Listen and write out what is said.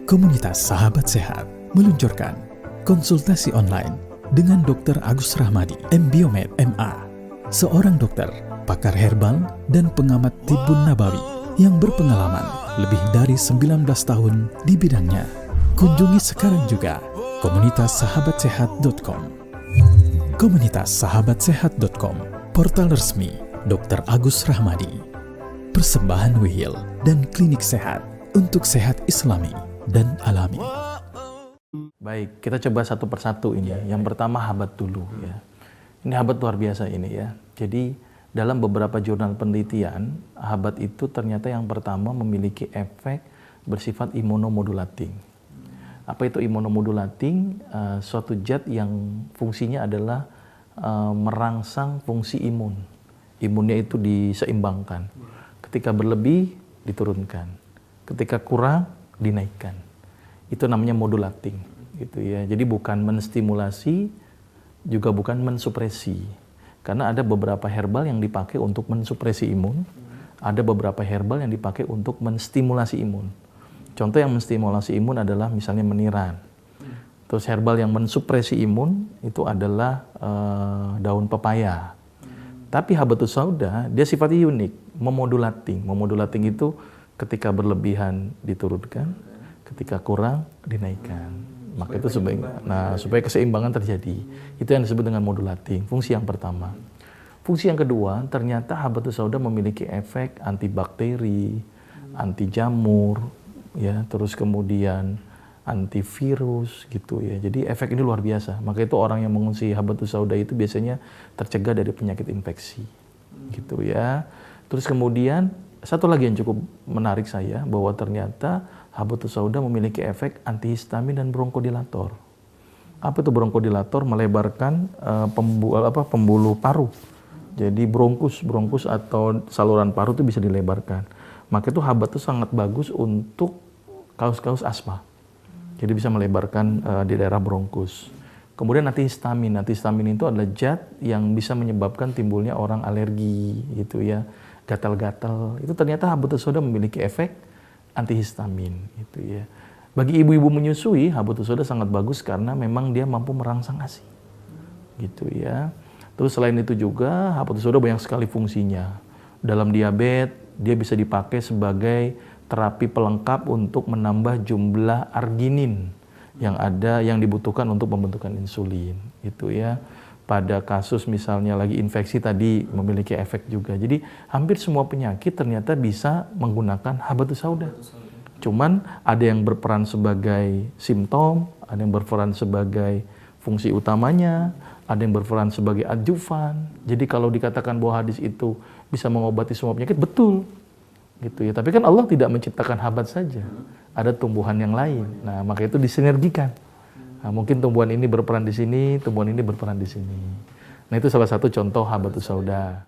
Komunitas Sahabat Sehat meluncurkan konsultasi online dengan Dr. Agus Rahmadi, MBiomed, MA, seorang dokter, pakar herbal, dan pengamat tibbun nabawi yang berpengalaman lebih dari 19 tahun di bidangnya. Kunjungi sekarang juga komunitassahabatsehat.com. Komunitassahabatsehat.com, portal resmi Dr. Agus Rahmadi. Persembahan Wihil dan klinik sehat untuk sehat Islami dan alami. Baik, kita coba satu persatu ini. Yang pertama habat dulu ya. Ini habat luar biasa ini ya. Jadi dalam beberapa jurnal penelitian, habat itu ternyata yang pertama memiliki efek bersifat imunomodulating. Apa itu imunomodulating? Suatu zat yang fungsinya adalah merangsang fungsi imun. Imunnya itu diseimbangkan. Ketika berlebih, diturunkan. Ketika kurang, dinaikkan. Itu namanya modulating, gitu ya. Jadi bukan menstimulasi, juga bukan mensupresi. Karena ada beberapa herbal yang dipakai untuk mensupresi imun, ada beberapa herbal yang dipakai untuk menstimulasi imun. Contoh yang menstimulasi imun adalah misalnya meniran. Terus herbal yang mensupresi imun itu adalah daun pepaya. Tapi habatus sauda dia sifatnya unik, memodulating. Memodulating itu ketika berlebihan diturunkan, ketika kurang dinaikkan. Maka itu supaya keseimbangan terjadi. Itu yang disebut dengan modulating. Fungsi yang pertama. Fungsi yang kedua, ternyata habatus sauda memiliki efek antibakteri, anti jamur, ya, terus kemudian antivirus gitu ya. Jadi efek ini luar biasa. Maka itu orang yang mengonsumsi habatus sauda itu biasanya tercegah dari penyakit infeksi. Gitu ya. Terus kemudian satu lagi yang cukup menarik saya, bahwa ternyata habatus sauda memiliki efek antihistamin dan bronkodilator. Apa itu bronkodilator? Melebarkan pembuluh paru. Jadi bronkus atau saluran paru itu bisa dilebarkan. Maka itu habat itu sangat bagus untuk kaus-kaus asma. Jadi bisa melebarkan di daerah bronkus. Kemudian antihistamin. Antihistamin itu adalah zat yang bisa menyebabkan timbulnya orang alergi gitu ya. Gatal-gatal, itu ternyata habatus sauda memiliki efek antihistamin gitu ya. Bagi ibu-ibu menyusui, habatus sauda sangat bagus karena memang dia mampu merangsang ASI. Gitu ya. Terus selain itu juga habatus sauda banyak sekali fungsinya. Dalam diabetes, dia bisa dipakai sebagai terapi pelengkap untuk menambah jumlah arginin yang dibutuhkan untuk pembentukan insulin gitu ya. Pada kasus misalnya lagi infeksi tadi memiliki efek juga. Jadi hampir semua penyakit ternyata bisa menggunakan habatus sauda. Cuman ada yang berperan sebagai simptom, ada yang berperan sebagai fungsi utamanya, ada yang berperan sebagai adjuvan. Jadi kalau dikatakan bahwa hadis itu bisa mengobati semua penyakit, betul. Gitu ya. Tapi kan Allah tidak menciptakan habat saja. Ada tumbuhan yang lain. Nah, maka itu disinergikan. Nah, mungkin tumbuhan ini berperan di sini, tumbuhan ini berperan di sini. Nah, itu salah satu contoh habatus sauda.